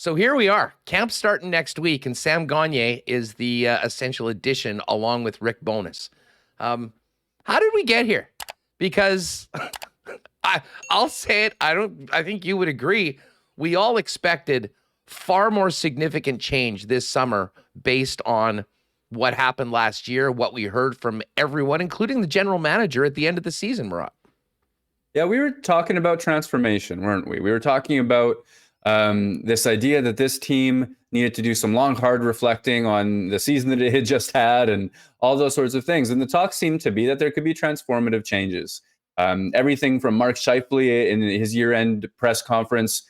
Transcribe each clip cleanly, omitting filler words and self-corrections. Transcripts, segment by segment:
So here we are. Camp starting next week, and Sam Gagner is the essential addition along with Rick Bowness. How did we get here? Because I'll say it. I think you would agree. We all expected far more significant change this summer based on what happened last year, what we heard from everyone, including the general manager at the end of the season, Murat. Yeah, we were talking about transformation, weren't we? We were talking about this idea that this team needed to do some long, hard reflecting on the season that it had just had and all those sorts of things. And the talk seemed to be that there could be transformative changes. Everything from Mark Scheifele in his year-end press conference,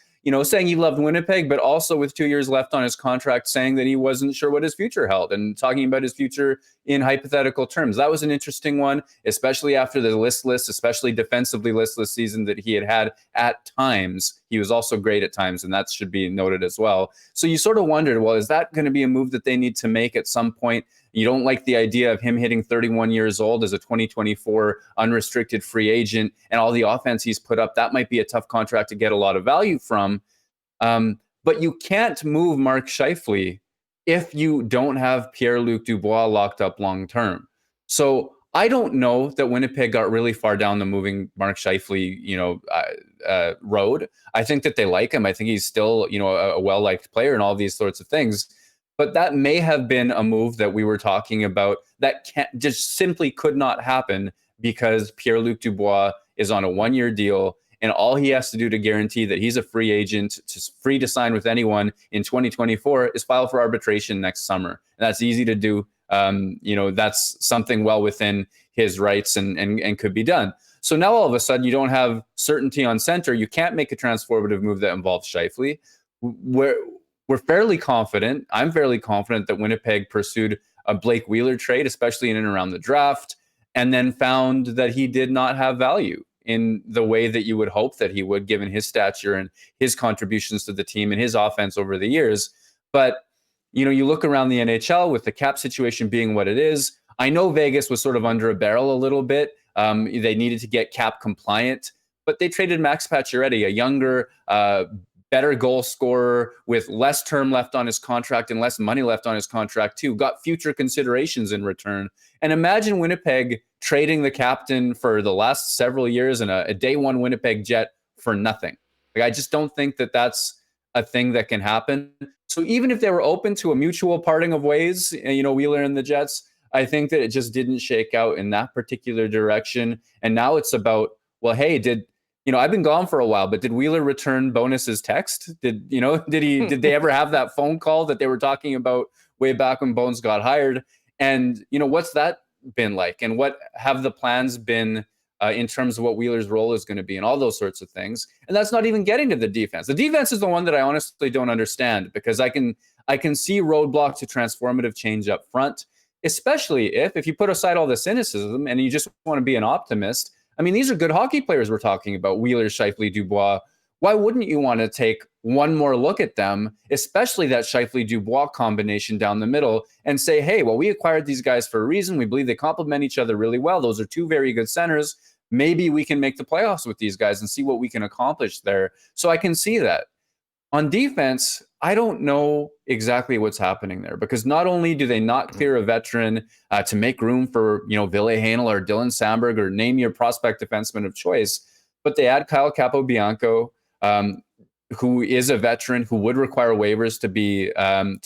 saying he loved Winnipeg, but also with 2 years left on his contract, saying that he wasn't sure what his future held and talking about his future in hypothetical terms. That was an interesting one, especially after the listless, especially defensively listless season that he had at times. He was also great at times, and that should be noted as well. So you sort of wondered, well, is that going to be a move that they need to make at some point? You don't like the idea of him hitting 31 years old as a 2024 unrestricted free agent and all the offense he's put up. That might be a tough contract to get a lot of value from. But you can't move Mark Scheifele if you don't have Pierre-Luc Dubois locked up long term. So I don't know that Winnipeg got really far down the moving Mark Scheifele, road. I think that they like him. I think he's still, a well-liked player and all these sorts of things. But that may have been a move that we were talking about that just simply could not happen because Pierre-Luc Dubois is on a one-year deal, and all he has to do to guarantee that he's a free agent, free to sign with anyone in 2024, is file for arbitration next summer. And that's easy to do. That's something well within his rights and could be done. So now all of a sudden you don't have certainty on center. You can't make a transformative move that involves Scheifele. We're fairly confident. I'm fairly confident that Winnipeg pursued a Blake Wheeler trade, especially in and around the draft, and then found that he did not have value in the way that you would hope that he would, given his stature and his contributions to the team and his offense over the years. But, you look around the NHL with the cap situation being what it is. I know Vegas was sort of under a barrel a little bit. They needed to get cap compliant, but they traded Max Pacioretty, a younger, better goal scorer with less term left on his contract and less money left on his contract too, got future considerations in return. And imagine Winnipeg trading the captain for the last several years and a day one Winnipeg Jet for nothing. I just don't think that that's a thing that can happen. So even if they were open to a mutual parting of ways, Wheeler and the Jets, I think that it just didn't shake out in that particular direction. And now it's about, well, hey, I've been gone for a while, but did Wheeler return Bonus's text? Did they ever have that phone call that they were talking about way back when Bones got hired? And, what's that been like? And what have the plans been in terms of what Wheeler's role is going to be and all those sorts of things? And that's not even getting to the defense. The defense is the one that I honestly don't understand, because I can see roadblock to transformative change up front, especially if you put aside all the cynicism and you just want to be an optimist. I mean, these are good hockey players we're talking about, Wheeler, Scheifele, Dubois. Why wouldn't you want to take one more look at them, especially that Scheifele-Dubois combination down the middle, and say, hey, well, we acquired these guys for a reason. We believe they complement each other really well. Those are two very good centers. Maybe we can make the playoffs with these guys and see what we can accomplish there. So I can see that. On defense, I don't know exactly what's happening there, because not only do they not clear a veteran to make room for, Ville Heinola or Dylan Samberg or name your prospect defenseman of choice, but they add Kyle Capobianco, who is a veteran who would require waivers to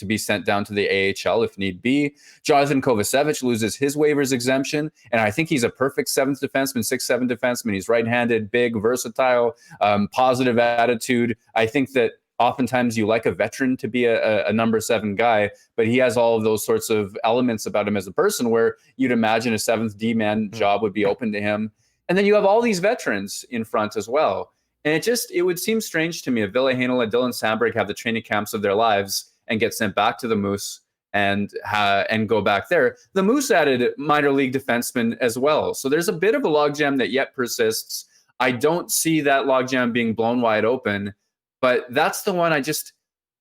be sent down to the AHL if need be. Jonathan Kovacevic loses his waivers exemption, and I think he's a perfect 6'7" defenseman. He's right-handed, big, versatile, positive attitude. I think that oftentimes you like a veteran to be a number 7 guy, but he has all of those sorts of elements about him as a person where you'd imagine a 7th D-man job would be open to him. And then you have all these veterans in front as well. And it would seem strange to me if Ville Heinola and Dylan Samberg have the training camps of their lives and get sent back to the Moose and go back there. The Moose added minor league defensemen as well. So there's a bit of a logjam that yet persists. I don't see that logjam being blown wide open, but that's the one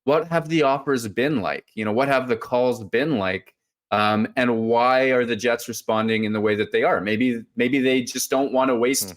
what have the offers been like? What have the calls been like? And why are the Jets responding in the way that they are? Maybe they just don't want to waste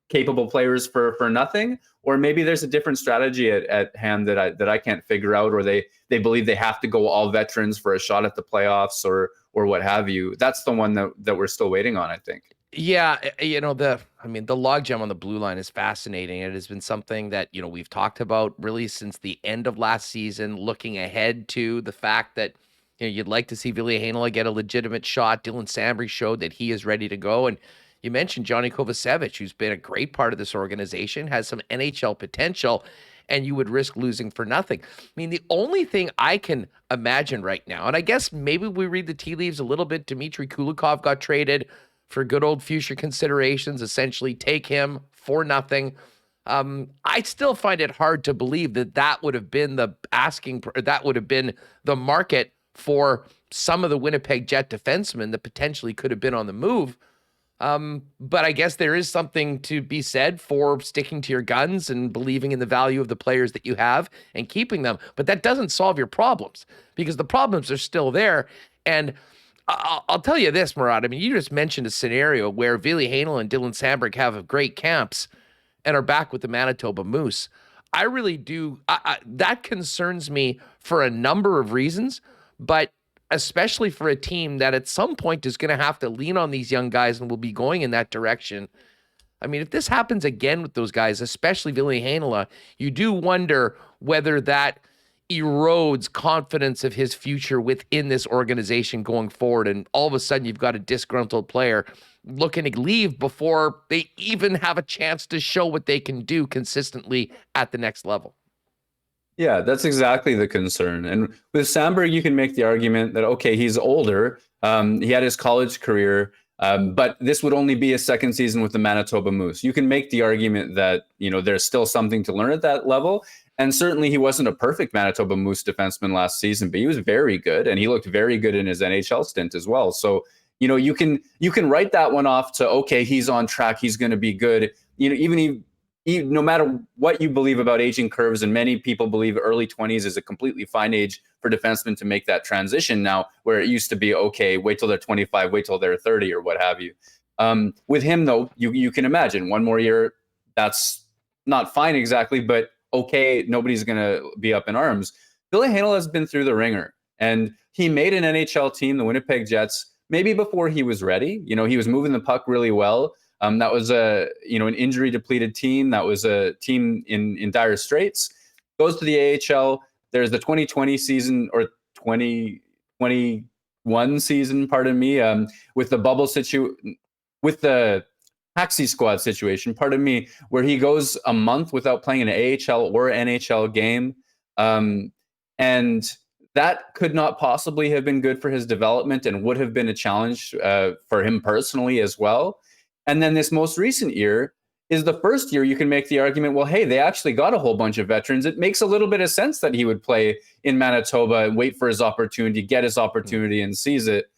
capable players for nothing, or maybe there's a different strategy at hand that I can't figure out, or they believe they have to go all veterans for a shot at the playoffs or what have you. That's the one that we're still waiting on, I think. Yeah, the logjam on the blue line is fascinating. It has been something that, we've talked about really since the end of last season, looking ahead to the fact that, you'd like to see Ville Heinola get a legitimate shot. Dylan Samberg showed that he is ready to go. And you mentioned Johnny Kovacevic, who's been a great part of this organization, has some NHL potential, and you would risk losing for nothing. I mean, the only thing I can imagine right now, and I guess maybe we read the tea leaves a little bit, Dmitry Kulikov got traded for good old future considerations, essentially take him for nothing. I still find it hard to believe that would have been that would have been the market for some of the Winnipeg Jet defensemen that potentially could have been on the move. But I guess there is something to be said for sticking to your guns and believing in the value of the players that you have and keeping them. But that doesn't solve your problems, because the problems are still there. And I'll tell you this, Murat. I mean, you just mentioned a scenario where Ville Heinola and Dylan Samberg have great camps and are back with the Manitoba Moose. I really do. That concerns me for a number of reasons, but especially for a team that at some point is going to have to lean on these young guys and will be going in that direction. I mean, if this happens again with those guys, especially Ville Heinola, you do wonder whether that erodes confidence of his future within this organization going forward. And all of a sudden you've got a disgruntled player looking to leave before they even have a chance to show what they can do consistently at the next level. Yeah, that's exactly the concern. And with Samberg, you can make the argument that, okay, he's older. He had his college career, but this would only be his second season with the Manitoba Moose. You can make the argument that, there's still something to learn at that level. And certainly he wasn't a perfect Manitoba Moose defenseman last season, but he was very good, and he looked very good in his NHL stint as well. So, you can write that one off to, okay, he's on track, he's going to be good. Even no matter what you believe about aging curves, and many people believe early 20s is a completely fine age for defensemen to make that transition now, where it used to be, okay, wait till they're 25, wait till they're 30 or what have you. With him, though, you can imagine one more year, that's not fine exactly, but okay, nobody's going to be up in arms. Ville Heinola has been through the ringer, and he made an NHL team, the Winnipeg Jets, maybe before he was ready. He was moving the puck really well. That was an injury depleted team. That was a team in dire straits. Goes to the AHL. There's the 2020 season, or 2021 season, pardon me, with the bubble with the taxi squad situation, pardon me, where he goes a month without playing an AHL or NHL game. And that could not possibly have been good for his development, and would have been a challenge for him personally as well. And then this most recent year is the first year you can make the argument, well, hey, they actually got a whole bunch of veterans. It makes a little bit of sense that he would play in Manitoba and wait for his opportunity, get his opportunity, and seize it.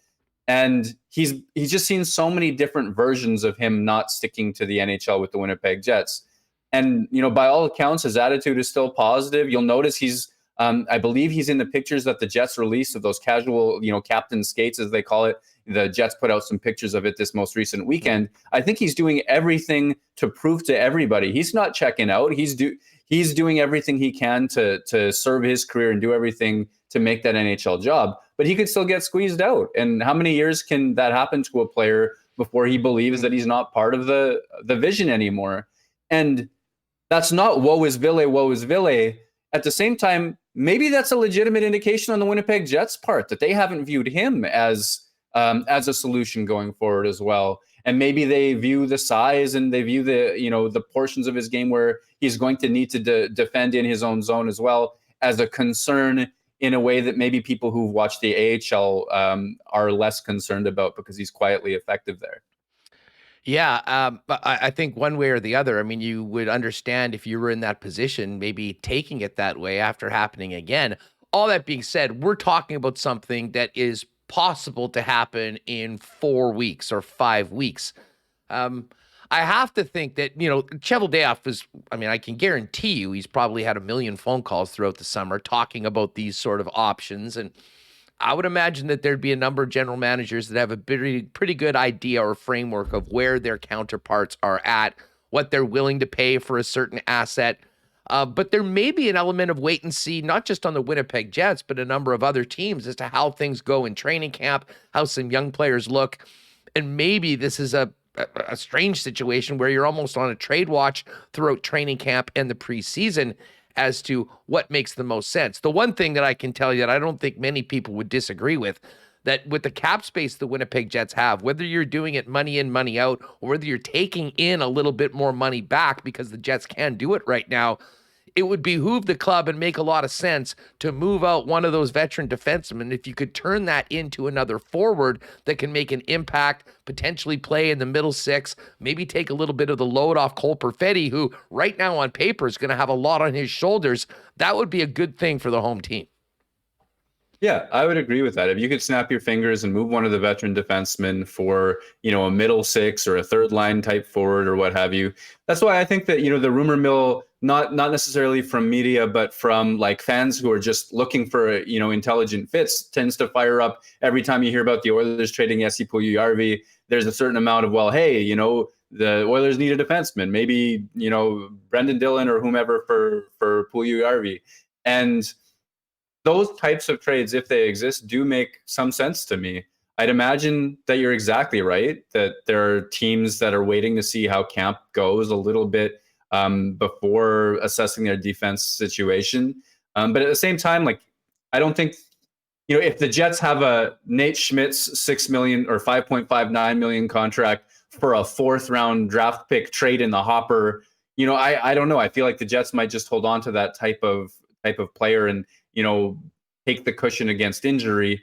And he's just seen so many different versions of him not sticking to the NHL with the Winnipeg Jets. And, by all accounts, his attitude is still positive. You'll notice I believe he's in the pictures that the Jets released of those casual, captain skates, as they call it. The Jets put out some pictures of it this most recent weekend. I think he's doing everything to prove to everybody he's not checking out. He's doing everything he can to serve his career and do everything to make that NHL job. But he could still get squeezed out. And how many years can that happen to a player before he believes that he's not part of the vision anymore? And that's not woe is Ville, woe is Ville. At the same time, maybe that's a legitimate indication on the Winnipeg Jets' part that they haven't viewed him as a solution going forward as well. And maybe they view the size, and they view the portions of his game where he's going to need to defend in his own zone as well as a concern, in a way that maybe people who've watched the AHL are less concerned about, because he's quietly effective there. Yeah, but I think one way or the other, I mean, you would understand if you were in that position, maybe taking it that way after happening again. All that being said, we're talking about something that is possible to happen in 4 weeks or 5 weeks. I have to think that, Cheveldayoff is, I can guarantee you he's probably had a million phone calls throughout the summer talking about these sort of options. And I would imagine that there'd be a number of general managers that have a pretty good idea or framework of where their counterparts are at what they're willing to pay for a certain asset. But there may be an element of wait and see, not just on the Winnipeg Jets, but a number of other teams as to how things go in training camp, how some young players look. And maybe this is a strange situation where you're almost on a trade watch throughout training camp and the preseason as to what makes the most sense. The one thing that I can tell you that I don't think many people would disagree with, that with the cap space the Winnipeg Jets have, whether you're doing it money in, money out, or whether you're taking in a little bit more money back because the Jets can do it right now, it would behoove the club and make a lot of sense to move out one of those veteran defensemen. If you could turn that into another forward that can make an impact, potentially play in the middle six, maybe take a little bit of the load off Cole Perfetti, who right now on paper is going to have a lot on his shoulders, that would be a good thing for the home team. Yeah, I would agree with that. If you could snap your fingers and move one of the veteran defensemen for, a middle six or a third line type forward or what have you. That's why I think that, the rumor mill, not necessarily from media, but from like fans who are just looking for, intelligent fits, tends to fire up every time you hear about the Oilers trading Jesse Puljujarvi. There's a certain amount of, well, hey, the Oilers need a defenseman, maybe, Brendan Dillon or whomever for Puljujarvi. And those types of trades, if they exist, do make some sense to me. I'd imagine that you're exactly right, that there are teams that are waiting to see how camp goes a little bit before assessing their defense situation. But at the same time, I don't think, if the Jets have a Nate Schmidt's $6 million or $5.59 million contract for a fourth round draft pick trade in the hopper, I don't know. I feel like the Jets might just hold on to that type of player and, take the cushion against injury.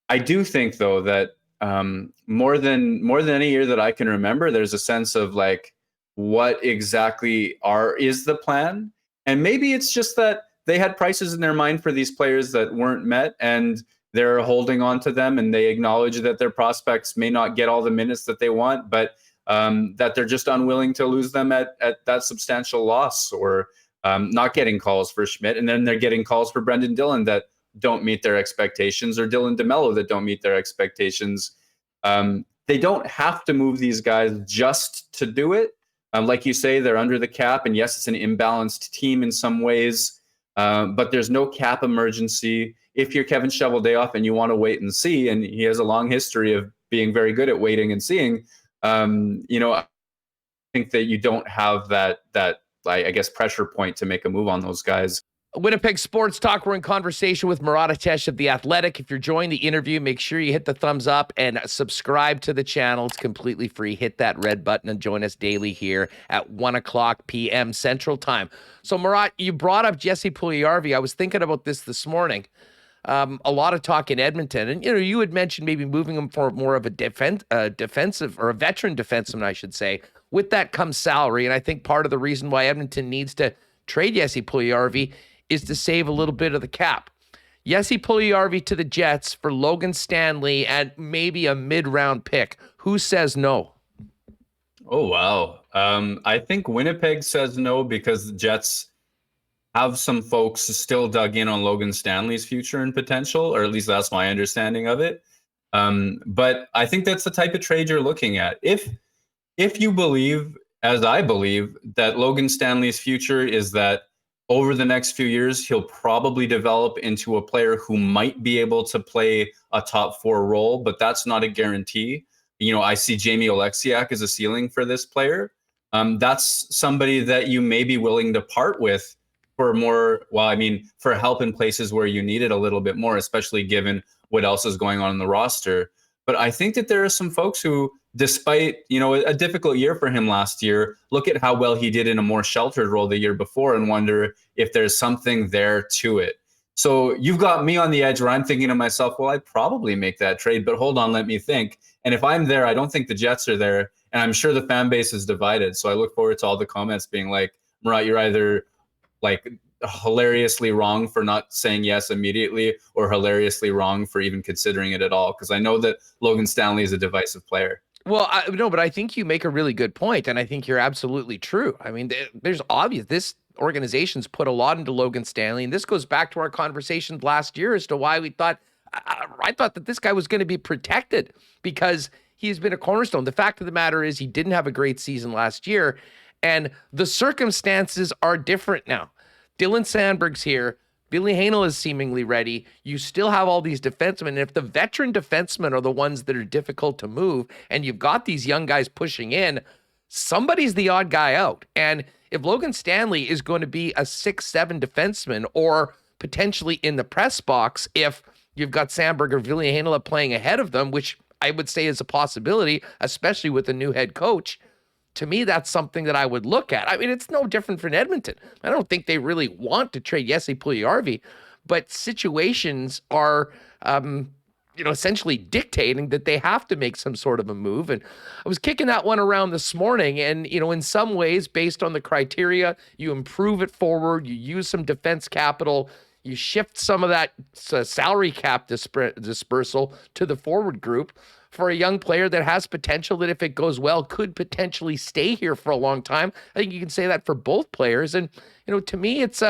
I do think, though, that more than any year that I can remember, there's a sense of what exactly is the plan. And maybe it's just that they had prices in their mind for these players that weren't met, and they're holding on to them, and they acknowledge that their prospects may not get all the minutes that they want, but that they're just unwilling to lose them at that substantial loss, or not getting calls for Schmidt, and then they're getting calls for Brendan Dillon that don't meet their expectations, or Dylan DeMello that don't meet their expectations. They don't have to move these guys just to do it. Like you say, they're under the cap, and yes, it's an imbalanced team in some ways, but there's no cap emergency. If you're Kevin Shoveldayoff and you want to wait and see, and he has a long history of being very good at waiting and seeing, I think that you don't have that I guess pressure point to make a move on those guys. Winnipeg Sports Talk. We're in conversation with Murat of The Athletic. If you're enjoying the interview, make sure you hit the thumbs up and subscribe to the channel. It's completely free. Hit that red button and join us daily here at 1:00 p.m. Central Time. So, Murat, you brought up Jesse Puljujarvi. I was thinking about this morning. A lot of talk in Edmonton, and you had mentioned maybe moving him for more of a defensive or a veteran defenseman, I should say. With that comes salary, and I think part of the reason why Edmonton needs to trade Jesse Puljujarvi is to save a little bit of the cap. Jesse Puljujarvi to the Jets for Logan Stanley and maybe a mid-round pick. Who says no? Oh, wow. I think Winnipeg says no because the Jets have some folks still dug in on Logan Stanley's future and potential, or at least that's my understanding of it. But I think that's the type of trade you're looking at. If you believe, as I believe, that Logan Stanley's future is that over the next few years, he'll probably develop into a player who might be able to play a top four role, but that's not a guarantee. I see Jamie Oleksiak as a ceiling for this player. That's somebody that you may be willing to part with for more, for help in places where you need it a little bit more, especially given what else is going on in the roster. But I think that there are some folks who, despite, a difficult year for him last year, look at how well he did in a more sheltered role the year before and wonder if there's something there to it. So you've got me on the edge where I'm thinking to myself, well, I'd probably make that trade, but hold on, let me think. And if I'm there, I don't think the Jets are there. And I'm sure the fan base is divided. So I look forward to all the comments being like, Murat, you're either hilariously wrong for not saying yes immediately or hilariously wrong for even considering it at all. Because I know that Logan Stanley is a divisive player. Well, no, but I think you make a really good point, and I think you're absolutely true. I mean, there's obvious, this organization's put a lot into Logan Stanley, and this goes back to our conversations last year as to why we thought, I thought that this guy was going to be protected because he's been a cornerstone. The fact of the matter is he didn't have a great season last year, and the circumstances are different now. Dylan Samberg's here. Ville Heinola is seemingly ready. You still have all these defensemen. And if the veteran defensemen are the ones that are difficult to move, and you've got these young guys pushing in, somebody's the odd guy out. And if Logan Stanley is going to be a 6-7 defenseman, or potentially in the press box, if you've got Samberg or Ville Heinola playing ahead of them, which I would say is a possibility, especially with a new head coach, to me, that's something that I would look at. I mean, it's no different for Edmonton. I don't think they really want to trade Jesse Puljujarvi, but situations are, essentially dictating that they have to make some sort of a move. And I was kicking that one around this morning. And, in some ways, based on the criteria, you improve it forward, you use some defense capital, you shift some of that salary cap dispersal to the forward group for a young player that has potential, that if it goes well, could potentially stay here for a long time. I think you can say that for both players. And, to me, it's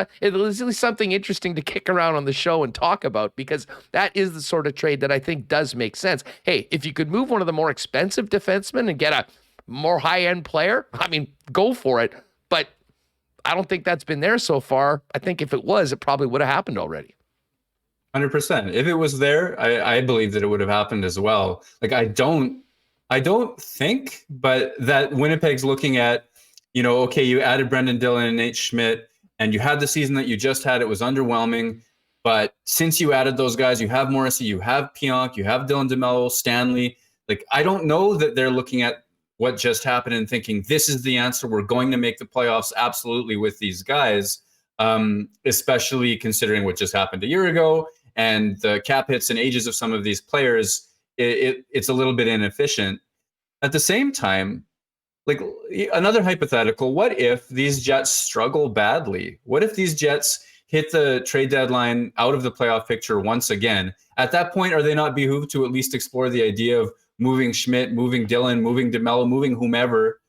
something interesting to kick around on the show and talk about, because that is the sort of trade that I think does make sense. Hey, if you could move one of the more expensive defensemen and get a more high-end player, I mean, go for it. But I don't think that's been there so far. I think if it was, it probably would have happened already. 100%. If it was there, I believe that it would have happened as well. Like, I don't think, but that Winnipeg's looking at, okay, you added Brendan Dillon and Nate Schmidt, and you had the season that you just had. It was underwhelming. But since you added those guys, you have Morrissey, you have Pionk, you have Dylan DeMello, Stanley. Like, I don't know that they're looking at what just happened and thinking, this is the answer. We're going to make the playoffs absolutely with these guys, especially considering what just happened a year ago. And the cap hits and ages of some of these players, it's a little bit inefficient. At the same time, like, another hypothetical, what if these Jets struggle badly? What if these Jets hit the trade deadline out of the playoff picture once again? At that point, are they not behooved to at least explore the idea of moving Schmidt, moving Dillon, moving DeMello, moving whomever?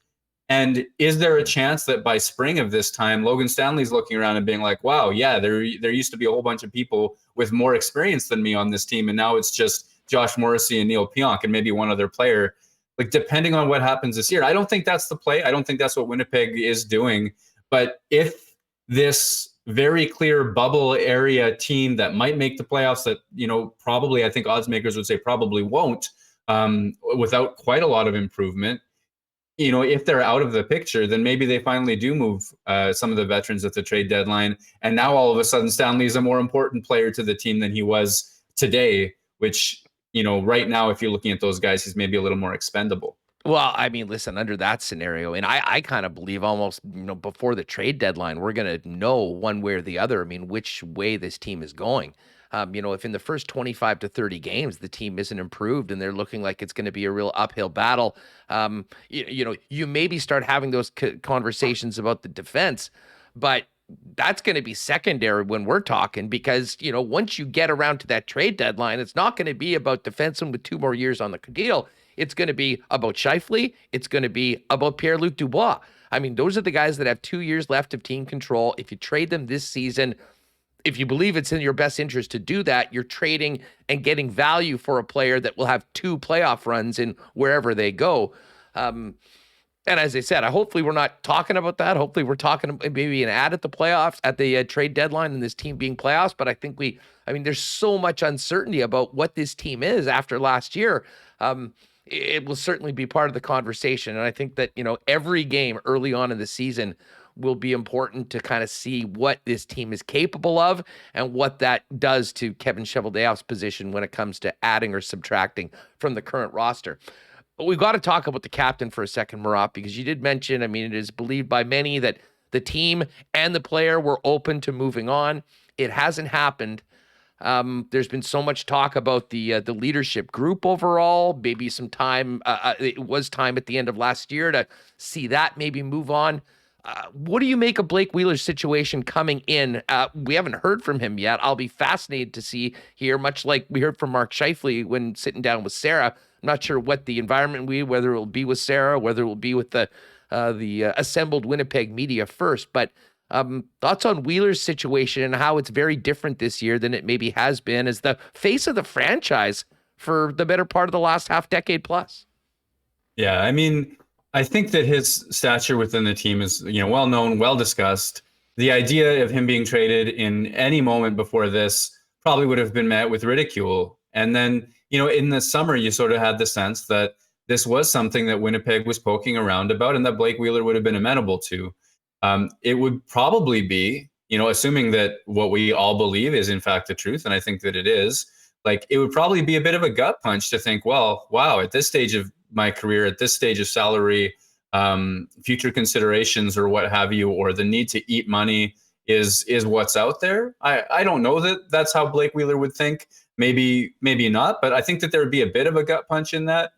And is there a chance that by spring of this time, Logan Stanley's looking around and being like, wow, yeah, there used to be a whole bunch of people with more experience than me on this team, and now it's just Josh Morrissey and Neil Pionk and maybe one other player. Like, depending on what happens this year, I don't think that's the play. I don't think that's what Winnipeg is doing. But if this very clear bubble area team that might make the playoffs, that, probably, I think odds makers would say probably won't, without quite a lot of improvement, if they're out of the picture, then maybe they finally do move some of the veterans at the trade deadline. And now all of a sudden, Stanley is a more important player to the team than he was today, which, right now, if you're looking at those guys, he's maybe a little more expendable. Well, I mean, listen, under that scenario, and I kind of believe almost, before the trade deadline, we're going to know one way or the other, which way this team is going. If in the first 25 to 30 games, the team isn't improved and they're looking like it's going to be a real uphill battle, you maybe start having those conversations about the defense, but that's going to be secondary when we're talking, because, once you get around to that trade deadline, it's not going to be about defensemen with 2 more years on the deal. It's going to be about Scheifele. It's going to be about Pierre-Luc Dubois. I mean, those are the guys that have 2 years left of team control. If you trade them this season, if you believe it's in your best interest to do that, you're trading and getting value for a player that will have 2 playoff runs in wherever they go. And as I said, hopefully we're not talking about that. Hopefully we're talking maybe an ad at the playoffs, at the trade deadline, and this team being playoffs. But I think there's so much uncertainty about what this team is after last year. It will certainly be part of the conversation. And I think that, every game early on in the season will be important to kind of see what this team is capable of and what that does to Kevin Cheveldayoff's position when it comes to adding or subtracting from the current roster. But we've got to talk about the captain for a second, Murat, because you did mention, it is believed by many that the team and the player were open to moving on. It hasn't happened. There's been so much talk about the leadership group overall, maybe some time. It was time at the end of last year to see that maybe move on. What do you make of Blake Wheeler's situation coming in? We haven't heard from him yet. I'll be fascinated to see here, much like we heard from Mark Scheifele when sitting down with Sara. I'm not sure what the environment will be, whether it will be with Sara, whether it will be with the assembled Winnipeg media first. But thoughts on Wheeler's situation and how it's very different this year than it maybe has been as the face of the franchise for the better part of the last half decade plus? Yeah, I mean, I think that his stature within the team is, well known, well discussed. The idea of him being traded in any moment before this probably would have been met with ridicule. And then, in the summer, you sort of had the sense that this was something that Winnipeg was poking around about and that Blake Wheeler would have been amenable to. It would probably be, assuming that what we all believe is in fact the truth, and I think that it is, like, it would probably be a bit of a gut punch to think, well, wow, at this stage of my career, at this stage of salary, future considerations or what have you, or the need to eat money is what's out there. I don't know that that's how Blake Wheeler would think. Maybe not, but I think that there would be a bit of a gut punch in that.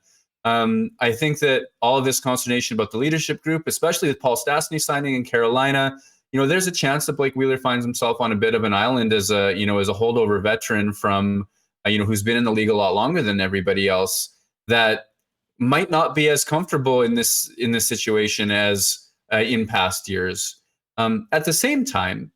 I think that all of this consternation about the leadership group, especially with Paul Stastny signing in Carolina, there's a chance that Blake Wheeler finds himself on a bit of an island as a holdover veteran from, who's been in the league a lot longer than everybody else, that might not be as comfortable in this situation as in past years. At the same time,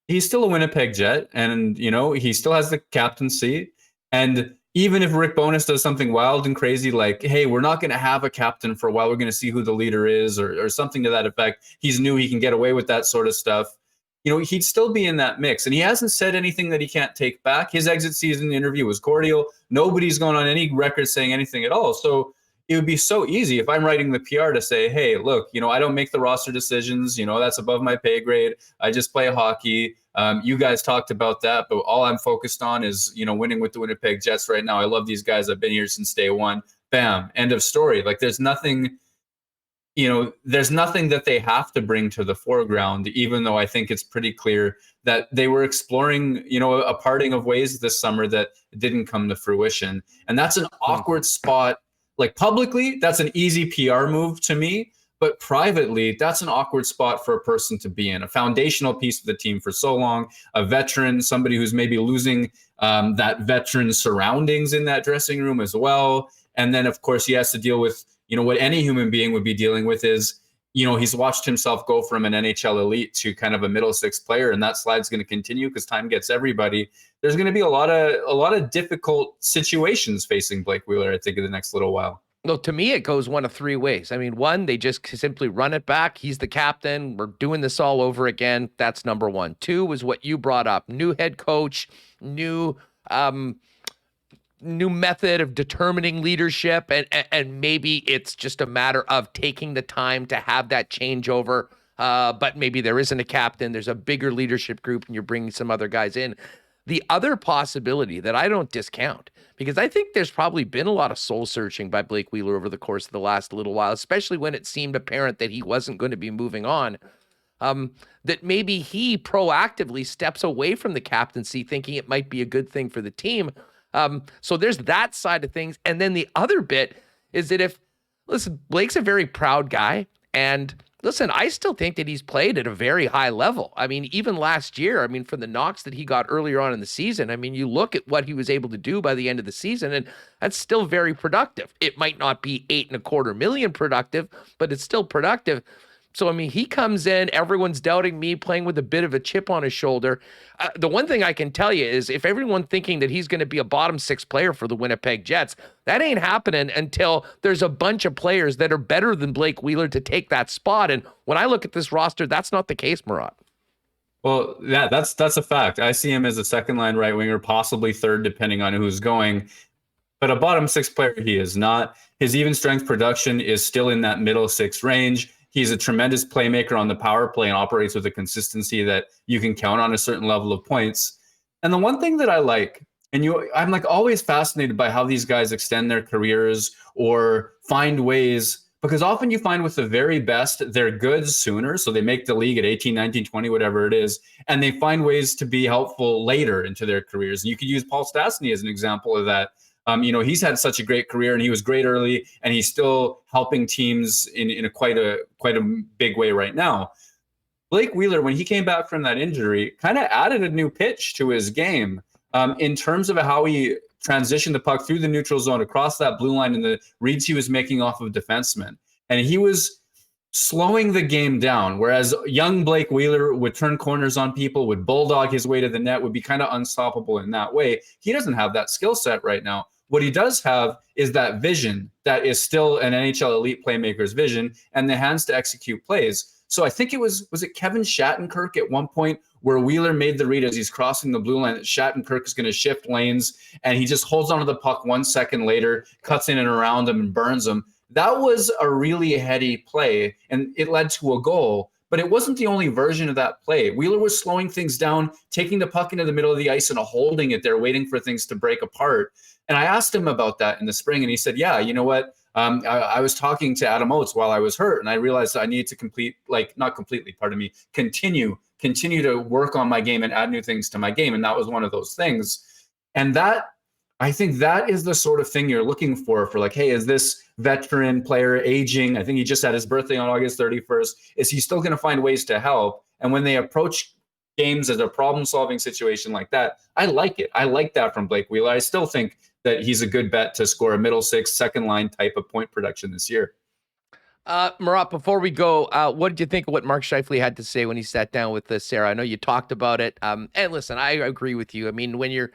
he's still a Winnipeg Jet, and he still has the captaincy. And even if Rick Bowness does something wild and crazy, like, hey, we're not going to have a captain for a while, we're going to see who the leader is, or something to that effect, he's new, he can get away with that sort of stuff. He'd still be in that mix. And he hasn't said anything that he can't take back. His exit season interview was cordial. Nobody's gone on any record saying anything at all. So it would be so easy if I'm writing the PR to say, hey, look, I don't make the roster decisions. That's above my pay grade. I just play hockey. You guys talked about that, but all I'm focused on is, winning with the Winnipeg Jets right now. I love these guys. I've been here since day one. Bam. End of story. Like, there's nothing that they have to bring to the foreground, even though I think it's pretty clear that they were exploring, a parting of ways this summer that didn't come to fruition. And that's an awkward spot. Like, publicly, that's an easy PR move to me, but privately, that's an awkward spot for a person to be in. A foundational piece of the team for so long, a veteran, somebody who's maybe losing that veteran surroundings in that dressing room as well. And then, of course, he has to deal with, what any human being would be dealing with is, he's watched himself go from an NHL elite to kind of a middle six player, and that slide's going to continue because time gets everybody. There's going to be a lot of difficult situations facing Blake Wheeler, I think, in the next little while. No, to me, it goes one of three ways. I mean, one, they just simply run it back. He's the captain. We're doing this all over again. That's number one. Two was what you brought up. New head coach, new method of determining leadership, and maybe it's just a matter of taking the time to have that changeover. But maybe there isn't a captain. There's a bigger leadership group, and you're bringing some other guys in. The other possibility that I don't discount, because I think there's probably been a lot of soul searching by Blake Wheeler over the course of the last little while, especially when it seemed apparent that he wasn't going to be moving on, that maybe he proactively steps away from the captaincy, thinking it might be a good thing for the team. So there's that side of things. And then the other bit is that listen, Blake's a very proud guy. And listen, I still think that he's played at a very high level. I mean, even last year, for the knocks that he got earlier on in the season, you look at what he was able to do by the end of the season, and that's still very productive. It might not be $8.25 million productive, but it's still productive. So, he comes in, everyone's doubting me, playing with a bit of a chip on his shoulder. The one thing I can tell you is if everyone thinking that he's going to be a bottom six player for the Winnipeg Jets, that ain't happening until there's a bunch of players that are better than Blake Wheeler to take that spot. And when I look at this roster, that's not the case, Murat. Well, yeah, that's a fact. I see him as a second line right winger, possibly third, depending on who's going. But a bottom six player, he is not. His even strength production is still in that middle six range. He's a tremendous playmaker on the power play and operates with a consistency that you can count on a certain level of points. And the one thing that I like, I'm like always fascinated by how these guys extend their careers or find ways, because often you find with the very best, they're good sooner. So they make the league at 18, 19, 20, whatever it is, and they find ways to be helpful later into their careers. And you could use Paul Stastny as an example of that. He's had such a great career, and he was great early, and he's still helping teams in a quite a big way right now. Blake Wheeler, when he came back from that injury, kind of added a new pitch to his game in terms of how he transitioned the puck through the neutral zone across that blue line and the reads he was making off of defensemen. And he was slowing the game down, whereas young Blake Wheeler would turn corners on people, would bulldog his way to the net, would be kind of unstoppable in that way. He doesn't have that skill set right now. What he does have is that vision that is still an NHL elite playmaker's vision and the hands to execute plays. So I think it was it Kevin Shattenkirk at one point where Wheeler made the read as he's crossing the blue line that Shattenkirk is going to shift lanes, and he just holds onto the puck 1 second later, cuts in and around him and burns him. That was a really heady play, and it led to a goal. But it wasn't the only version of that play. Wheeler was slowing things down, taking the puck into the middle of the ice and holding it there, waiting for things to break apart. And I asked him about that in the spring, and he said, yeah, you know what? I was talking to Adam Oates while I was hurt, and I realized I needed to continue to work on my game and add new things to my game. And that was one of those things. And that, I think that is the sort of thing you're looking for like, hey, is this veteran player aging? I think he just had his birthday on August 31st. Is he still going to find ways to help? And when they approach games as a problem-solving situation like that, I like it. I like that from Blake Wheeler. I still think that he's a good bet to score a middle six, second line type of point production this year. Murat, before we go, what did you think of what Mark Scheifele had to say when he sat down with Sara? I know you talked about it. And listen, I agree with you. I mean, when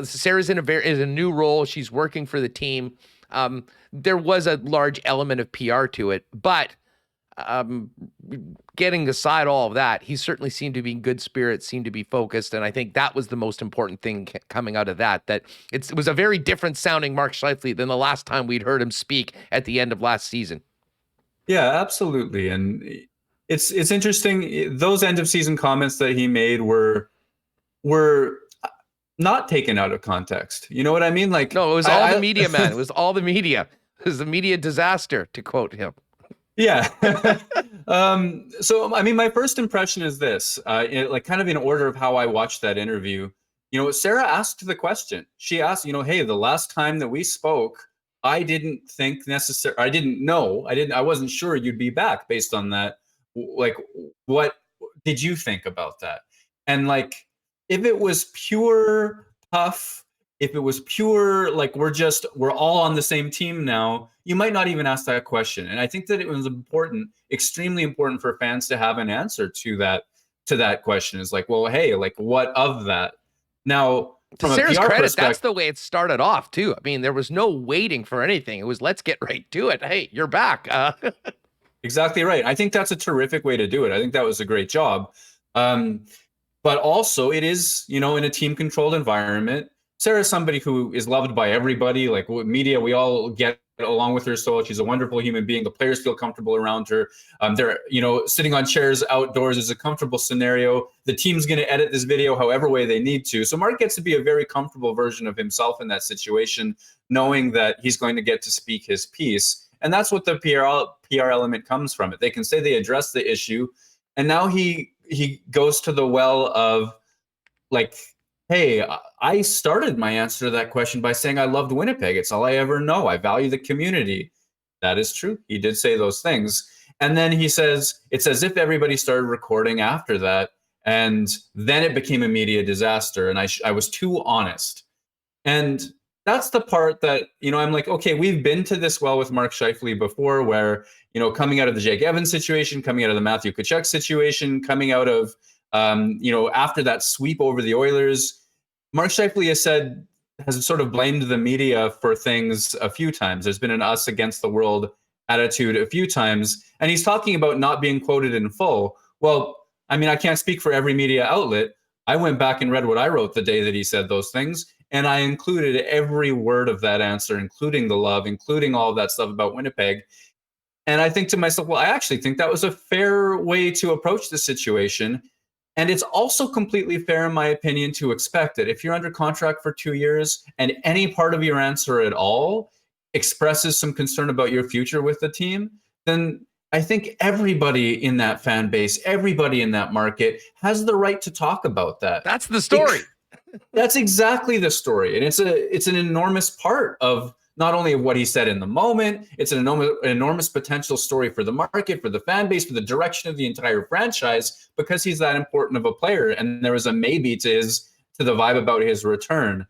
Sara's in a new role, she's working for the team. There was a large element of PR to it, but getting aside all of that, he certainly seemed to be in good spirits, seemed to be focused, and I think that was the most important thing coming out of that it was a very different sounding Mark Scheifele than the last time we'd heard him speak at the end of last season. Yeah, absolutely. And it's interesting. Those end of season comments that he made were not taken out of context. You know what I mean? Like, no, it was all the media, man. It was all the media. It was a media disaster, to quote him. Yeah. So, I mean, my first impression is this, kind of in order of how I watched that interview. You know, Sara asked the question. She asked, hey, the last time that we spoke, I didn't think I didn't know. I wasn't sure you'd be back based on that. Like, what did you think about that? And like, if it was pure puff, if it was pure, like, we're all on the same team now, you might not even ask that question. And I think that it was extremely important for fans to have an answer to that question. Is like, well, hey, like, what of that? Now, to Sara's credit, that's the way it started off too. I mean, there was no waiting for anything. It was, let's get right to it. Hey, you're back. Exactly right. I think that's a terrific way to do it. I think that was a great job. But also it is, in a team controlled environment. Sara's somebody who is loved by everybody. Like, media, we all get along with her. So she's a wonderful human being. The players feel comfortable around her. They're, sitting on chairs outdoors is a comfortable scenario. The team's going to edit this video however way they need to. So Mark gets to be a very comfortable version of himself in that situation, knowing that he's going to get to speak his piece. And that's what the PR element comes from it. They can say they addressed the issue. And now he goes to the well of, like, hey, I started my answer to that question by saying I loved Winnipeg. It's all I ever know. I value the community. That is true. He did say those things. And then he says, it's as if everybody started recording after that. And then it became a media disaster. And I was too honest. And that's the part that, I'm like, okay, we've been to this well with Mark Scheifele before, where, coming out of the Jake Evans situation, coming out of the Matthew Tkachuk situation, coming out of, after that sweep over the Oilers, Mark Scheifele has sort of blamed the media for things a few times. There's been an us against the world attitude a few times. And he's talking about not being quoted in full. Well, I mean, I can't speak for every media outlet. I went back and read what I wrote the day that he said those things. And I included every word of that answer, including the love, including all of that stuff about Winnipeg. And I think to myself, well, I actually think that was a fair way to approach the situation. And it's also completely fair, in my opinion, to expect that if you're under contract for 2 years and any part of your answer at all expresses some concern about your future with the team, then I think everybody in that fan base, everybody in that market has the right to talk about that. That's the story. That's exactly the story. And it's an enormous part of not only what he said in the moment, it's an enormous potential story for the market, for the fan base, for the direction of the entire franchise, because he's that important of a player. And there was a maybe to the vibe about his return.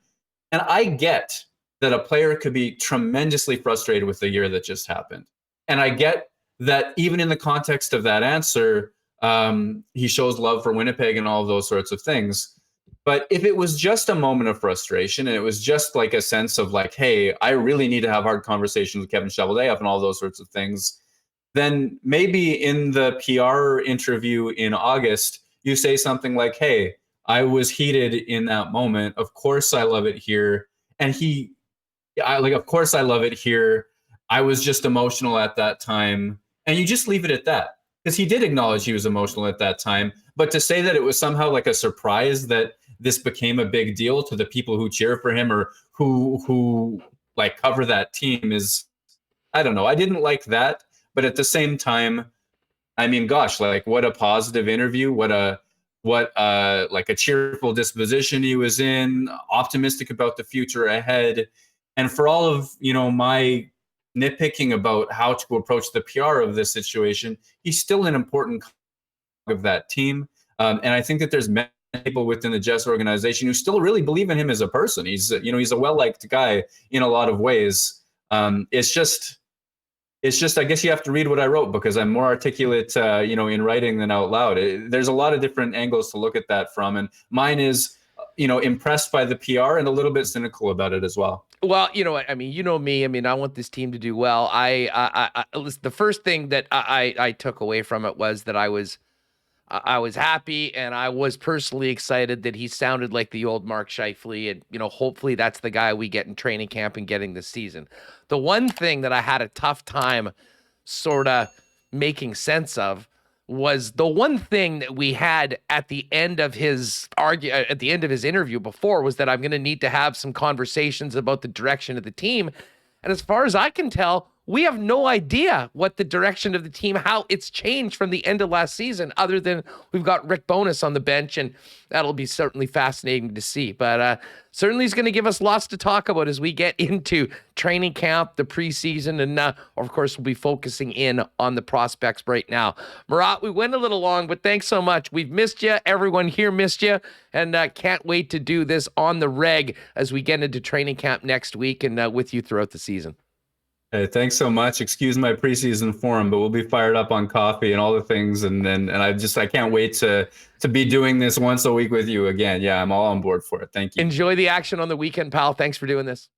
And I get that a player could be tremendously frustrated with the year that just happened. And I get that even in the context of that answer, he shows love for Winnipeg and all of those sorts of things. But if it was just a moment of frustration and it was just like a sense of like, hey, I really need to have hard conversations with Kevin Cheveldayoff and all those sorts of things, then maybe in the PR interview in August, you say something like, hey, I was heated in that moment. Of course I love it here. And of course I love it here. I was just emotional at that time. And you just leave it at that. Because he did acknowledge he was emotional at that time. But to say that it was somehow like a surprise that this became a big deal to the people who cheer for him or who like cover that team is, I don't know. I didn't like that. But at the same time, I mean, gosh, like what a positive interview. What like a cheerful disposition he was in, optimistic about the future ahead. And for all of, my nitpicking about how to approach the PR of this situation, he's still an important of that team. And I think that there's many people within the Jets organization who still really believe in him as a person. He's a well-liked guy in a lot of ways. It's just, I guess you have to read what I wrote because I'm more articulate, in writing than out loud. There's a lot of different angles to look at that from. And mine is, impressed by the PR and a little bit cynical about it as well. Well, you know what? I mean, you know me. I mean, I want this team to do well. The first thing that I took away from it was that I was happy and I was personally excited that he sounded like the old Mark Scheifele. And, hopefully that's the guy we get in training camp and getting this season. The one thing that I had a tough time sort of making sense of was the one thing that we had at the end of his interview before was that I'm going to need to have some conversations about the direction of the team. And as far as I can tell, we have no idea what the direction of the team, how it's changed from the end of last season, other than we've got Rick Bowness on the bench, and that'll be certainly fascinating to see. But certainly he's going to give us lots to talk about as we get into training camp, the preseason, and of course we'll be focusing in on the prospects right now. Murat, we went a little long, but thanks so much. We've missed you. Everyone here missed you, and can't wait to do this on the reg as we get into training camp next week and with you throughout the season. Hey, thanks so much. Excuse my preseason form, but we'll be fired up on coffee and all the things. And I can't wait to be doing this once a week with you again. Yeah, I'm all on board for it. Thank you. Enjoy the action on the weekend, pal. Thanks for doing this.